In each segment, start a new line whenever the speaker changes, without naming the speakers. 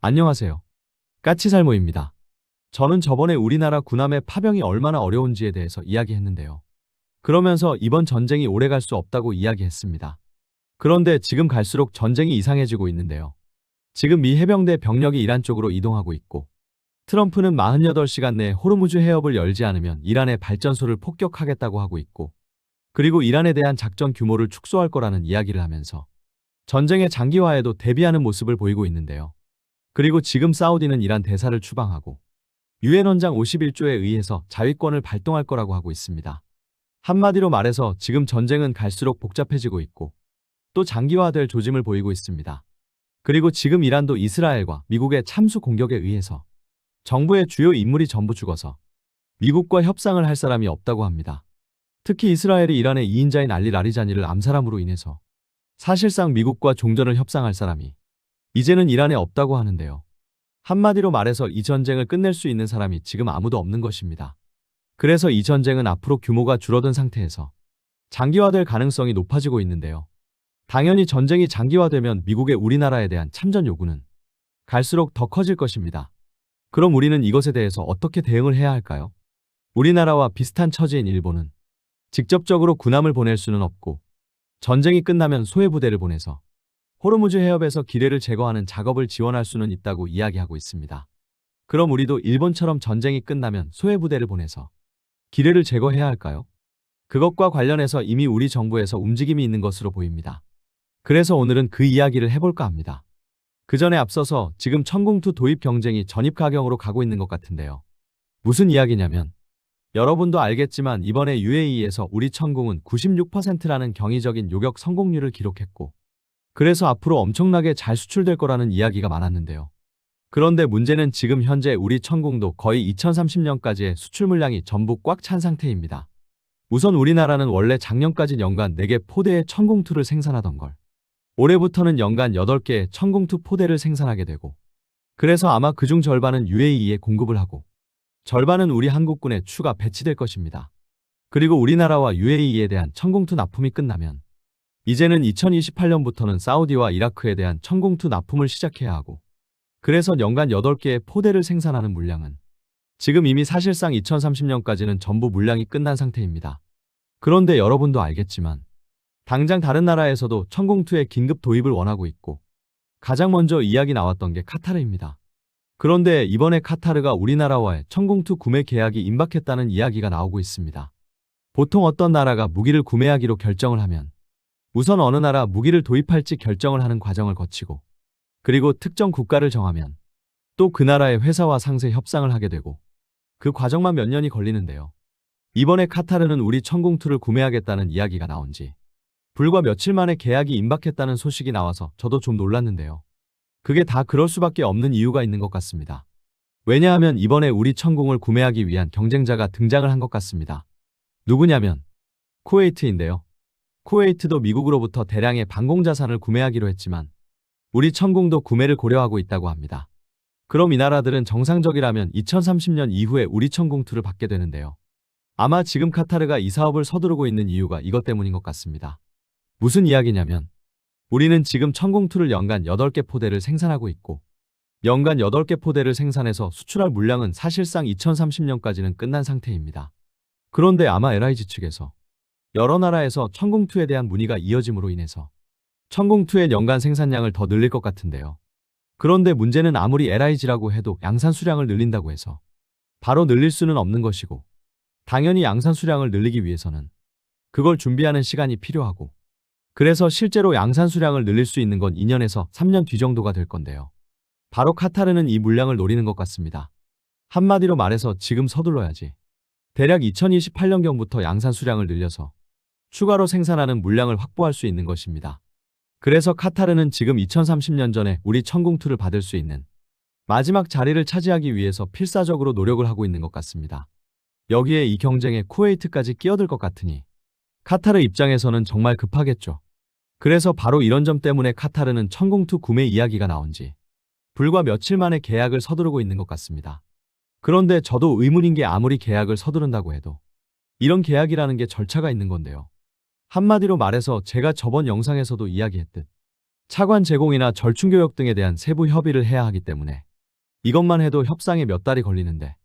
안녕하세요. 까치살모입니다. 저는 저번에 우리나라 군함의 파병이 얼마나 어려운지에 대해서 이야기했는데요. 그러면서 이번 전쟁이 오래 갈 수 없다고 이야기했습니다. 그런데 지금 갈수록 전쟁이 이상해지고 있는데요. 지금 미 해병대 병력이 이란 쪽으로 이동하고 있고, 트럼프는 48시간 내에 호르무즈 해협을 열지 않으면 이란의 발전소를 폭격하겠다고 하고 있고, 그리고 이란에 대한 작전 규모를 축소할 거라는 이야기를 하면서 전쟁의 장기화에도 대비하는 모습을 보이고 있는데요. 그리고 지금 사우디는 이란 대사를 추방하고 유엔 헌장 51조에 의해서 자위권을 발동할 거라고 하고 있습니다. 한마디로 말해서 지금 전쟁은 갈수록 복잡해지고 있고 또 장기화될 조짐을 보이고 있습니다. 그리고 지금 이란도 이스라엘과 미국의 참수 공격에 의해서 정부의 주요 인물이 전부 죽어서 미국과 협상을 할 사람이 없다고 합니다. 특히 이스라엘이 이란의 2인자인 알리 라리자니를 암살함으로 인해서 사실상 미국과 종전을 협상할 사람이 이제는 이란에 없다고 하는데요. 한마디로 말해서 이 전쟁을 끝낼 수 있는 사람이 지금 아무도 없는 것입니다. 그래서 이 전쟁은 앞으로 규모가 줄어든 상태에서 장기화될 가능성이 높아지고 있는데요. 당연히 전쟁이 장기화되면 미국의 우리나라에 대한 참전 요구는 갈수록 더 커질 것입니다. 그럼 우리는 이것에 대해서 어떻게 대응을 해야 할까요? 우리나라와 비슷한 처지인 일본은 직접적으로 군함을 보낼 수는 없고 전쟁이 끝나면 소해부대를 보내서 호르무즈 해협에서 기뢰를 제거하는 작업을 지원할 수는 있다고 이야기하고 있습니다. 그럼 우리도 일본처럼 전쟁이 끝나면 소해부대를 보내서 기뢰를 제거해야 할까요? 그것과 관련해서 이미 우리 정부에서 움직임이 있는 것으로 보입니다. 그래서 오늘은 그 이야기를 해볼까 합니다. 그 전에 앞서서 지금 천공투 도입 경쟁이 전입가경으로 가고 있는 것 같은데요. 무슨 이야기냐면 여러분도 알겠지만 이번에 UAE에서 우리 천공은 96%라는 경이적인 요격 성공률을 기록했고 그래서 앞으로 엄청나게 잘 수출될 거라는 이야기가 많았는데요. 그런데 문제는 지금 현재 우리 천공도 거의 2030년까지의 수출 물량이 전부 꽉 찬 상태입니다. 우선 우리나라는 원래 작년까지 연간 4개 포대의 천공투를 생산하던 걸 올해부터는 연간 8개의 천공투 포대를 생산하게 되고 그래서 아마 그중 절반은 UAE에 공급을 하고 절반은 우리 한국군에 추가 배치될 것입니다. 그리고 우리나라와 UAE에 대한 천공투 납품이 끝나면 이제는 2028년부터는 사우디와 이라크에 대한 천공투 납품을 시작해야 하고 그래서 연간 8개의 포대를 생산하는 물량은 지금 이미 사실상 2030년까지는 전부 물량이 끝난 상태입니다. 그런데 여러분도 알겠지만 당장 다른 나라에서도 천공투의 긴급 도입을 원하고 있고 가장 먼저 이야기 나왔던 게 카타르입니다. 그런데 이번에 카타르가 우리나라와의 천공투 구매 계약이 임박했다는 이야기가 나오고 있습니다. 보통 어떤 나라가 무기를 구매하기로 결정을 하면 우선 어느 나라 무기를 도입할지 결정을 하는 과정을 거치고 그리고 특정 국가를 정하면 또 그 나라의 회사와 상세 협상을 하게 되고 그 과정만 몇 년이 걸리는데요. 이번에 카타르는 우리 천공투를 구매하겠다는 이야기가 나온 지 불과 며칠 만에 계약이 임박했다는 소식이 나와서 저도 좀 놀랐는데요. 그게 다 그럴 수밖에 없는 이유가 있는 것 같습니다. 왜냐하면 이번에 우리 천공을 구매하기 위한 경쟁자가 등장을 한 것 같습니다. 누구냐면 쿠웨이트인데요. 쿠웨이트도 미국으로부터 대량의 방공자산을 구매하기로 했지만 우리 천공도 구매를 고려하고 있다고 합니다. 그럼 이 나라들은 정상적이라면 2030년 이후에 우리 천공투를 받게 되는데요. 아마 지금 카타르가 이 사업을 서두르고 있는 이유가 이것 때문인 것 같습니다. 무슨 이야기냐면 우리는 지금 천공투를 연간 8개 포대를 생산하고 있고 연간 8개 포대를 생산해서 수출할 물량은 사실상 2030년까지는 끝난 상태입니다. 그런데 아마 LIG 측에서 여러 나라에서 천공투에 대한 문의가 이어짐으로 인해서 천공투의 연간 생산량을 더 늘릴 것 같은데요. 그런데 문제는 아무리 LIG라고 해도 양산 수량을 늘린다고 해서 바로 늘릴 수는 없는 것이고 당연히 양산 수량을 늘리기 위해서는 그걸 준비하는 시간이 필요하고 그래서 실제로 양산 수량을 늘릴 수 있는 건 2년에서 3년 뒤 정도가 될 건데요. 바로 카타르는 이 물량을 노리는 것 같습니다. 한마디로 말해서 지금 서둘러야지 대략 2028년경부터 양산 수량을 늘려서 추가로 생산하는 물량을 확보할 수 있는 것입니다. 그래서 카타르는 지금 2030년 전에 우리 천공투를 받을 수 있는 마지막 자리를 차지하기 위해서 필사적으로 노력을 하고 있는 것 같습니다. 여기에 이 경쟁에 쿠웨이트까지 끼어들 것 같으니 카타르 입장에서는 정말 급하겠죠. 그래서 바로 이런 점 때문에 카타르는 천공투 구매 이야기가 나온 지 불과 며칠 만에 계약을 서두르고 있는 것 같습니다. 그런데 저도 의문인 게 아무리 계약을 서두른다고 해도 이런 계약이라는 게 절차가 있는 건데요. 한마디로 말해서 제가 저번 영상에서도 이야기했듯 차관 제공이나 절충교역 등에 대한 세부 협의를 해야 하기 때문에 이것만 해도 협상에 몇 달이 걸리는데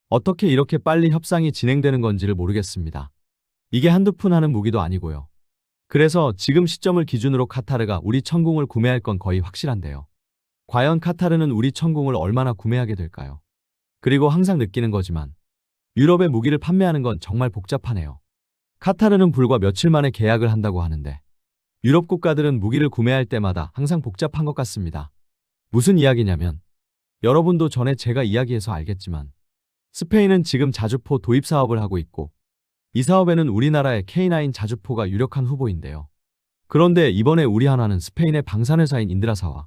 어떻게 이렇게 빨리 협상이 진행되는 건지를 모르겠습니다. 이게 한두 푼 하는 무기도 아니고요. 그래서 지금 시점을 기준으로 카타르가 우리 천궁을 구매할 건 거의 확실한데요. 과연 카타르는 우리 천궁을 얼마나 구매하게 될까요? 그리고 항상 느끼는 거지만 유럽에 무기를 판매하는 건 정말 복잡하네요. 카타르는 불과 며칠 만에 계약을 한다고 하는데 유럽 국가들은 무기를 구매할 때마다 항상 복잡한 것 같습니다. 무슨 이야기냐면 여러분도 전에 제가 이야기해서 알겠지만 스페인은 지금 자주포 도입 사업을 하고 있고 이 사업에는 우리나라의 K9 자주포가 유력한 후보인데요. 그런데 이번에 우리 한화는 스페인의 방산회사인 인드라사와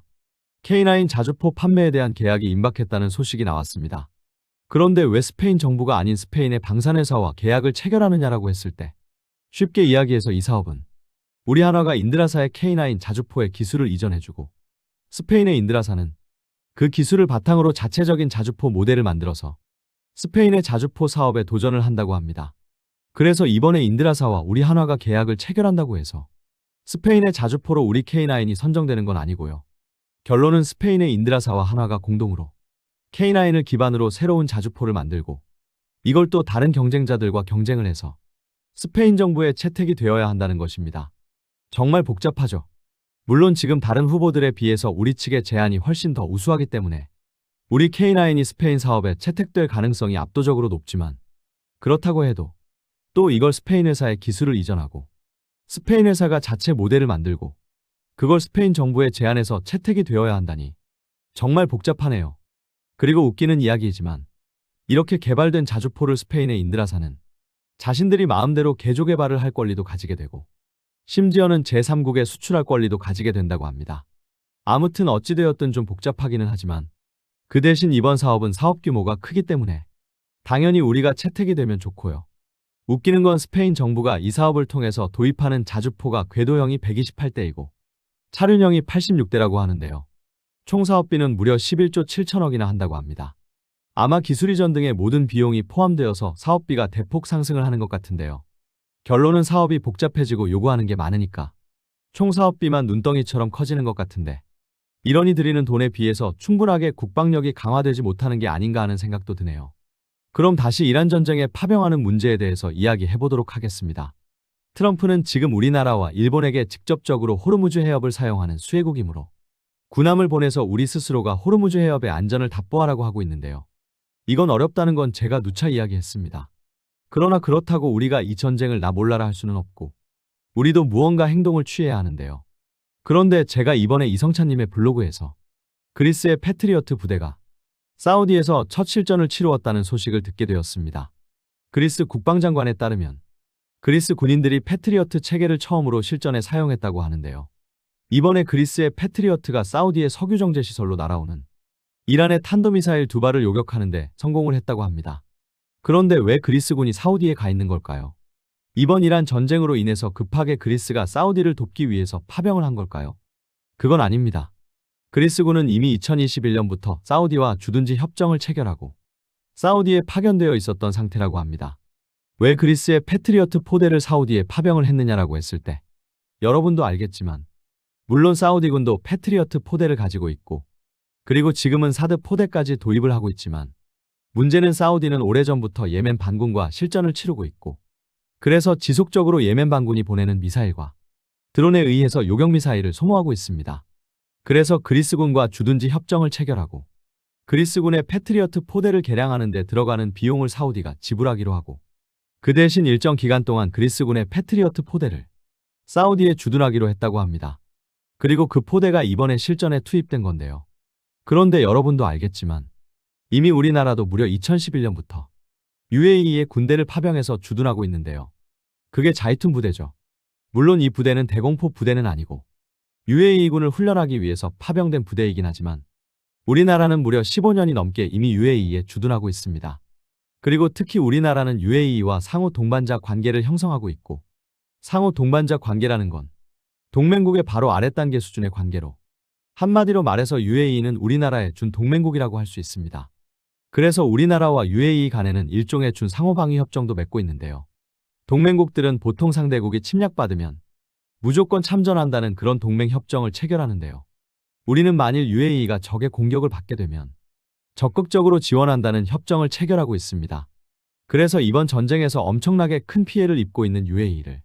K9 자주포 판매에 대한 계약이 임박했다는 소식이 나왔습니다. 그런데 왜 스페인 정부가 아닌 스페인의 방산회사와 계약을 체결하느냐라고 했을 때 쉽게 이야기해서 이 사업은 우리 한화가 인드라사의 K9 자주포에 기술을 이전해주고 스페인의 인드라사는 그 기술을 바탕으로 자체적인 자주포 모델을 만들어서 스페인의 자주포 사업에 도전을 한다고 합니다. 그래서 이번에 인드라사와 우리 한화가 계약을 체결한다고 해서 스페인의 자주포로 우리 K9이 선정되는 건 아니고요. 결론은 스페인의 인드라사와 한화가 공동으로 K9을 기반으로 새로운 자주포를 만들고 이걸 또 다른 경쟁자들과 경쟁을 해서 스페인 정부에 채택이 되어야 한다는 것입니다. 정말 복잡하죠. 물론 지금 다른 후보들에 비해서 우리 측의 제안이 훨씬 더 우수하기 때문에 우리 K9이 스페인 사업에 채택될 가능성이 압도적으로 높지만 그렇다고 해도 또 이걸 스페인 회사에 기술을 이전하고 스페인 회사가 자체 모델을 만들고 그걸 스페인 정부에 제안해서 채택이 되어야 한다니 정말 복잡하네요. 그리고 웃기는 이야기이지만 이렇게 개발된 자주포를 스페인의 인드라사는 자신들이 마음대로 개조 개발을 할 권리도 가지게 되고 심지어는 제3국에 수출할 권리도 가지게 된다고 합니다. 아무튼 어찌되었든 좀 복잡하기는 하지만 그 대신 이번 사업은 사업 규모가 크기 때문에 당연히 우리가 채택이 되면 좋고요. 웃기는 건 스페인 정부가 이 사업을 통해서 도입하는 자주포가 궤도형이 128대이고 차륜형이 86대라고 하는데요. 총 사업비는 무려 11조 7천억이나 한다고 합니다. 아마 기술 이전 등의 모든 비용이 포함되어서 사업비가 대폭 상승을 하는 것 같은데요. 결론은 사업이 복잡해지고 요구하는 게 많으니까 총 사업비만 눈덩이처럼 커지는 것 같은데 이러니 들이는 돈에 비해서 충분하게 국방력이 강화되지 못하는 게 아닌가 하는 생각도 드네요. 그럼 다시 이란 전쟁에 파병하는 문제에 대해서 이야기해 보도록 하겠습니다. 트럼프는 지금 우리나라와 일본에게 직접적으로 호르무즈 해협을 사용하는 수혜국이므로 군함을 보내서 우리 스스로가 호르무즈 해협의 안전을 답보하라고 하고 있는데요. 이건 어렵다는 건 제가 누차 이야기했습니다. 그러나 그렇다고 우리가 이 전쟁을 나 몰라라 할 수는 없고 우리도 무언가 행동을 취해야 하는데요. 그런데 제가 이번에 이성찬님의 블로그에서 그리스의 패트리어트 부대가 사우디에서 첫 실전을 치루었다는 소식을 듣게 되었습니다. 그리스 국방장관에 따르면 그리스 군인들이 패트리어트 체계를 처음으로 실전에 사용했다고 하는데요. 이번에 그리스의 패트리어트가 사우디의 석유정제 시설로 날아오는 이란의 탄도미사일 2발을 요격하는데 성공을 했다고 합니다. 그런데 왜 그리스군이 사우디에 가 있는 걸까요? 이번 이란 전쟁으로 인해서 급하게 그리스가 사우디를 돕기 위해서 파병을 한 걸까요? 그건 아닙니다. 그리스군은 이미 2021년부터 사우디와 주둔지 협정을 체결하고 사우디에 파견되어 있었던 상태라고 합니다. 왜 그리스의 패트리어트 포대를 사우디에 파병을 했느냐라고 했을 때 여러분도 알겠지만 물론 사우디군도 패트리어트 포대를 가지고 있고 그리고 지금은 사드 포대까지 도입을 하고 있지만 문제는 사우디는 오래전부터 예멘 반군과 실전을 치르고 있고 그래서 지속적으로 예멘 반군이 보내는 미사일과 드론에 의해서 요격미사일을 소모하고 있습니다. 그래서 그리스군과 주둔지 협정을 체결하고 그리스군의 패트리어트 포대를 개량하는 데 들어가는 비용을 사우디가 지불하기로 하고 그 대신 일정 기간 동안 그리스군의 패트리어트 포대를 사우디에 주둔하기로 했다고 합니다. 그리고 그 포대가 이번에 실전에 투입된 건데요. 그런데 여러분도 알겠지만 이미 우리나라도 무려 2011년부터 UAE에 군대를 파병해서 주둔하고 있는데요. 그게 자이툰 부대죠. 물론 이 부대는 대공포 부대는 아니고 UAE군을 훈련하기 위해서 파병된 부대이긴 하지만 우리나라는 무려 15년이 넘게 이미 UAE에 주둔하고 있습니다. 그리고 특히 우리나라는 UAE와 상호 동반자 관계를 형성하고 있고 상호 동반자 관계라는 건 동맹국의 바로 아랫단계 수준의 관계로 한마디로 말해서 UAE는 우리나라의 준 동맹국이라고 할 수 있습니다. 그래서 우리나라와 UAE 간에는 일종의 준 상호방위 협정도 맺고 있는데요. 동맹국들은 보통 상대국이 침략받으면 무조건 참전한다는 그런 동맹 협정을 체결하는데요. 우리는 만일 UAE가 적의 공격을 받게 되면 적극적으로 지원한다는 협정을 체결하고 있습니다. 그래서 이번 전쟁에서 엄청나게 큰 피해를 입고 있는 UAE를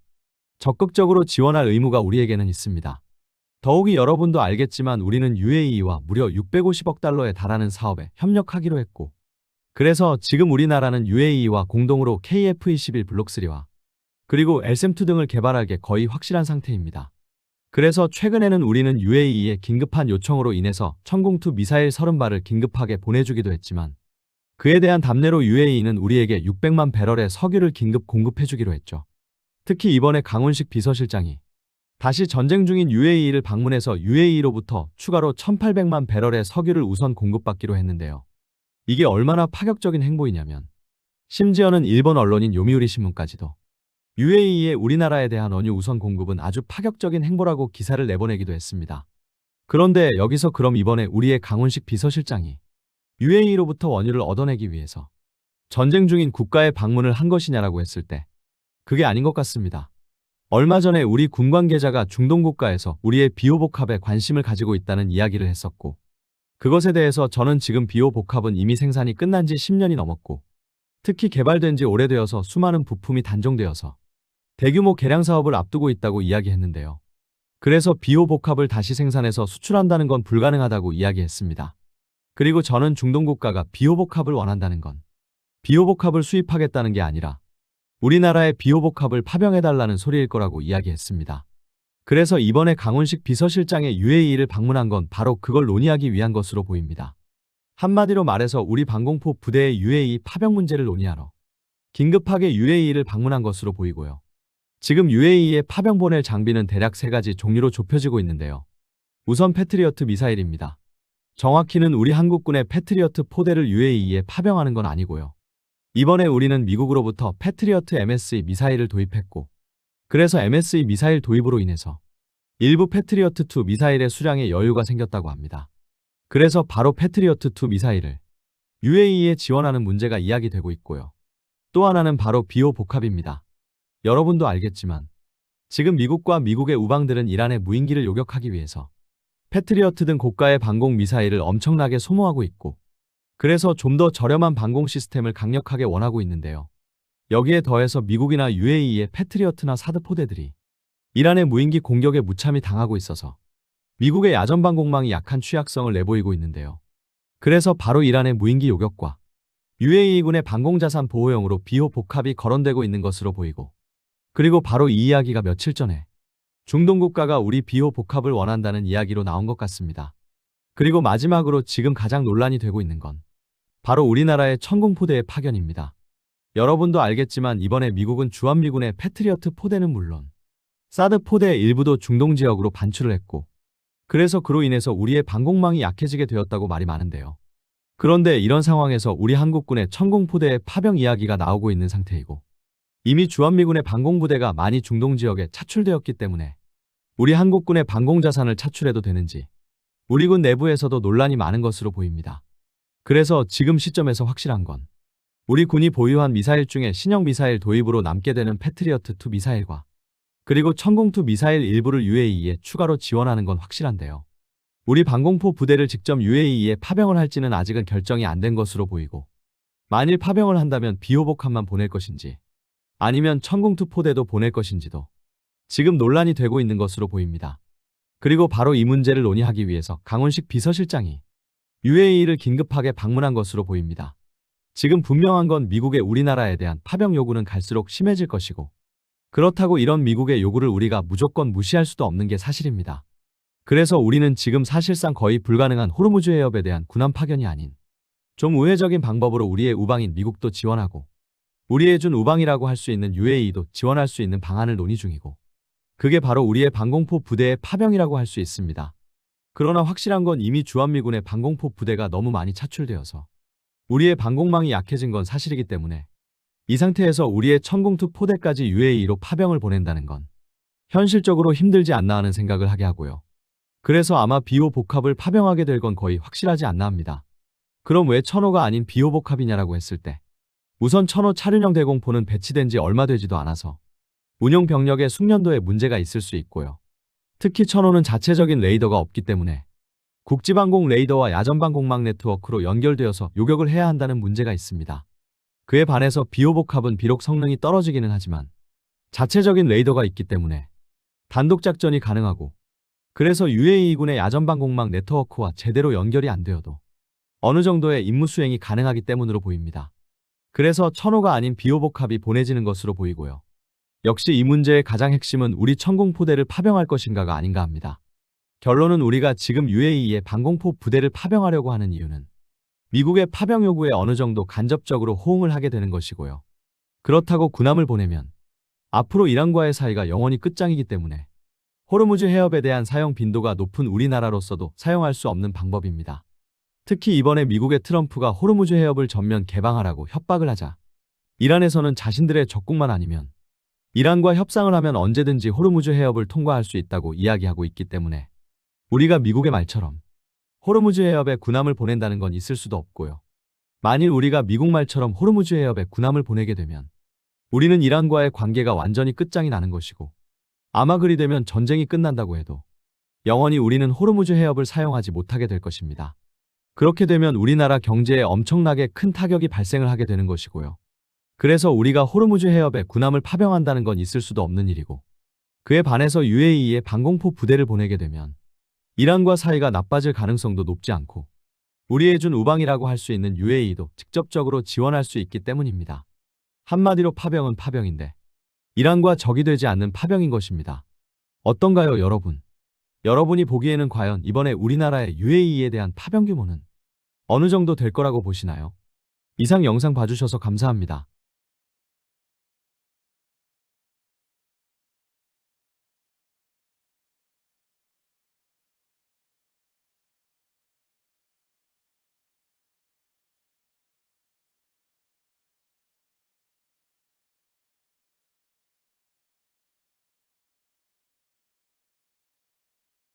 적극적으로 지원할 의무가 우리에게는 있습니다. 더욱이 여러분도 알겠지만 우리는 UAE와 무려 650억 달러에 달하는 사업에 협력하기로 했고, 그래서 지금 우리나라는 UAE와 공동으로 KF-21 블록3와 그리고 LSM-2 등을 개발하게 거의 확실한 상태입니다. 그래서 최근에는 우리는 UAE의 긴급한 요청으로 인해서 천궁2 미사일 30발을 긴급하게 보내주기도 했지만, 그에 대한 답례로 UAE는 우리에게 600만 배럴의 석유를 긴급 공급해주기로 했죠. 특히 이번에 강훈식 비서실장이 다시 전쟁 중인 UAE를 방문해서 UAE로부터 추가로 1800만 배럴의 석유를 우선 공급받기로 했는데요. 이게 얼마나 파격적인 행보이냐면, 심지어는 일본 언론인 요미우리 신문까지도 UAE의 우리나라에 대한 원유 우선 공급은 아주 파격적인 행보라고 기사를 내보내기도 했습니다. 그런데 여기서 그럼 이번에 우리의 강훈식 비서실장이 UAE로부터 원유를 얻어내기 위해서 전쟁 중인 국가에 방문을 한 것이냐라고 했을 때 그게 아닌 것 같습니다. 얼마 전에 우리 군 관계자가 중동 국가에서 우리의 비호복합에 관심을 가지고 있다는 이야기를 했었고, 그것에 대해서 저는 지금 비호복합은 이미 생산이 끝난 지 10년이 넘었고, 특히 개발된 지 오래되어서 수많은 부품이 단종되어서 대규모 개량 사업을 앞두고 있다고 이야기했는데요. 그래서 비호복합을 다시 생산해서 수출한다는 건 불가능하다고 이야기했습니다. 그리고 저는 중동 국가가 비호복합을 원한다는 건 비호복합을 수입하겠다는 게 아니라 우리나라의 비호복합을 파병해달라는 소리일 거라고 이야기했습니다. 그래서 이번에 강훈식 비서실장의 UAE를 방문한 건 바로 그걸 논의하기 위한 것으로 보입니다. 한마디로 말해서 우리 방공포 부대의 UAE 파병 문제를 논의하러 긴급하게 UAE를 방문한 것으로 보이고요. 지금 UAE에 파병 보낼 장비는 대략 3가지 종류로 좁혀지고 있는데요. 우선 패트리어트 미사일입니다. 정확히는 우리 한국군의 패트리어트 포대를 UAE에 파병하는 건 아니고요. 이번에 우리는 미국으로부터 패트리어트 MSE 미사일을 도입했고, 그래서 MSE 미사일 도입으로 인해서 일부 패트리어트2 미사일의 수량에 여유가 생겼다고 합니다. 그래서 바로 패트리어트2 미사일을 UAE에 지원하는 문제가 이야기되고 있고요. 또 하나는 바로 비호복합입니다. 여러분도 알겠지만 지금 미국과 미국의 우방들은 이란의 무인기를 요격하기 위해서 패트리어트 등 고가의 방공 미사일을 엄청나게 소모하고 있고, 그래서 좀 더 저렴한 방공 시스템을 강력하게 원하고 있는데요. 여기에 더해서 미국이나 UAE의 패트리어트나 사드 포대들이 이란의 무인기 공격에 무참히 당하고 있어서 미국의 야전 방공망이 약한 취약성을 내보이고 있는데요. 그래서 바로 이란의 무인기 요격과 UAE군의 방공자산 보호용으로 비호복합이 거론되고 있는 것으로 보이고, 그리고 바로 이 이야기가 며칠 전에 중동 국가가 우리 비호복합을 원한다는 이야기로 나온 것 같습니다. 그리고 마지막으로 지금 가장 논란이 되고 있는 건 바로 우리나라의 천궁포대의 파견입니다. 여러분도 알겠지만 이번에 미국은 주한미군의 패트리어트 포대는 물론 사드 포대의 일부도 중동 지역으로 반출을 했고, 그래서 그로 인해서 우리의 방공망이 약해지게 되었다고 말이 많은데요. 그런데 이런 상황에서 우리 한국군의 천궁포대의 파병 이야기가 나오고 있는 상태이고, 이미 주한미군의 방공부대가 많이 중동 지역에 차출되었기 때문에 우리 한국군의 방공자산을 차출해도 되는지 우리 군 내부에서도 논란이 많은 것으로 보입니다. 그래서 지금 시점에서 확실한 건 우리 군이 보유한 미사일 중에 신형 미사일 도입으로 남게 되는 패트리어트2 미사일과 그리고 천궁2 미사일 일부를 UAE에 추가로 지원하는 건 확실한데요. 우리 방공포 부대를 직접 UAE에 파병을 할지는 아직은 결정이 안 된 것으로 보이고, 만일 파병을 한다면 비호복합만 보낼 것인지 아니면 천궁2 포대도 보낼 것인지도 지금 논란이 되고 있는 것으로 보입니다. 그리고 바로 이 문제를 논의하기 위해서 강훈식 비서실장이 UAE를 긴급하게 방문한 것으로 보입니다. 지금 분명한 건 미국의 우리나라에 대한 파병 요구는 갈수록 심해질 것이고, 그렇다고 이런 미국의 요구를 우리가 무조건 무시할 수도 없는 게 사실입니다. 그래서 우리는 지금 사실상 거의 불가능한 호르무즈 해협에 대한 군함 파견이 아닌 좀 우회적인 방법으로 우리의 우방인 미국도 지원하고 우리의 준 우방이라고 할 수 있는 UAE도 지원할 수 있는 방안을 논의 중이고, 그게 바로 우리의 방공포 부대의 파병이라고 할 수 있습니다. 그러나 확실한 건 이미 주한미군의 방공포 부대가 너무 많이 차출되어서 우리의 방공망이 약해진 건 사실이기 때문에 이 상태에서 우리의 천궁2 포대까지 UAE로 파병을 보낸다는 건 현실적으로 힘들지 않나 하는 생각을 하게 하고요. 그래서 아마 비호복합을 파병하게 될 건 거의 확실하지 않나 합니다. 그럼 왜 천호가 아닌 비호복합이냐라고 했을 때 우선 천호 차륜형 대공포는 배치된 지 얼마 되지도 않아서 운용 병력의 숙련도에 문제가 있을 수 있고요. 특히 천호는 자체적인 레이더가 없기 때문에 국지방공 레이더와 야전방공망 네트워크로 연결되어서 요격을 해야 한다는 문제가 있습니다. 그에 반해서 비호복합은 비록 성능이 떨어지기는 하지만 자체적인 레이더가 있기 때문에 단독 작전이 가능하고, 그래서 UAE군의 야전방공망 네트워크와 제대로 연결이 안 되어도 어느 정도의 임무 수행이 가능하기 때문으로 보입니다. 그래서 천호가 아닌 비호복합이 보내지는 것으로 보이고요. 역시 이 문제의 가장 핵심은 우리 천공포대를 파병할 것인가가 아닌가 합니다. 결론은 우리가 지금 UAE의 방공포 부대를 파병하려고 하는 이유는 미국의 파병 요구에 어느 정도 간접적으로 호응을 하게 되는 것이고요. 그렇다고 군함을 보내면 앞으로 이란과의 사이가 영원히 끝장이기 때문에 호르무즈 해협에 대한 사용 빈도가 높은 우리나라로서도 사용할 수 없는 방법입니다. 특히 이번에 미국의 트럼프가 호르무즈 해협을 전면 개방하라고 협박을 하자 이란에서는 자신들의 적국만 아니면 이란과 협상을 하면 언제든지 호르무즈 해협을 통과할 수 있다고 이야기하고 있기 때문에 우리가 미국의 말처럼 호르무즈 해협에 군함을 보낸다는 건 있을 수도 없고요. 만일 우리가 미국 말처럼 호르무즈 해협에 군함을 보내게 되면 우리는 이란과의 관계가 완전히 끝장이 나는 것이고, 아마 그리 되면 전쟁이 끝난다고 해도 영원히 우리는 호르무즈 해협을 사용하지 못하게 될 것입니다. 그렇게 되면 우리나라 경제에 엄청나게 큰 타격이 발생을 하게 되는 것이고요. 그래서 우리가 호르무즈 해협에 군함을 파병한다는 건 있을 수도 없는 일이고, 그에 반해서 UAE에 방공포 부대를 보내게 되면 이란과 사이가 나빠질 가능성도 높지 않고 우리의 준 우방이라고 할 수 있는 UAE도 직접적으로 지원할 수 있기 때문입니다. 한마디로 파병은 파병인데 이란과 적이 되지 않는 파병인 것입니다. 어떤가요, 여러분? 여러분이 보기에는 과연 이번에 우리나라의 UAE에 대한 파병 규모는 어느 정도 될 거라고 보시나요? 이상 영상 봐주셔서 감사합니다.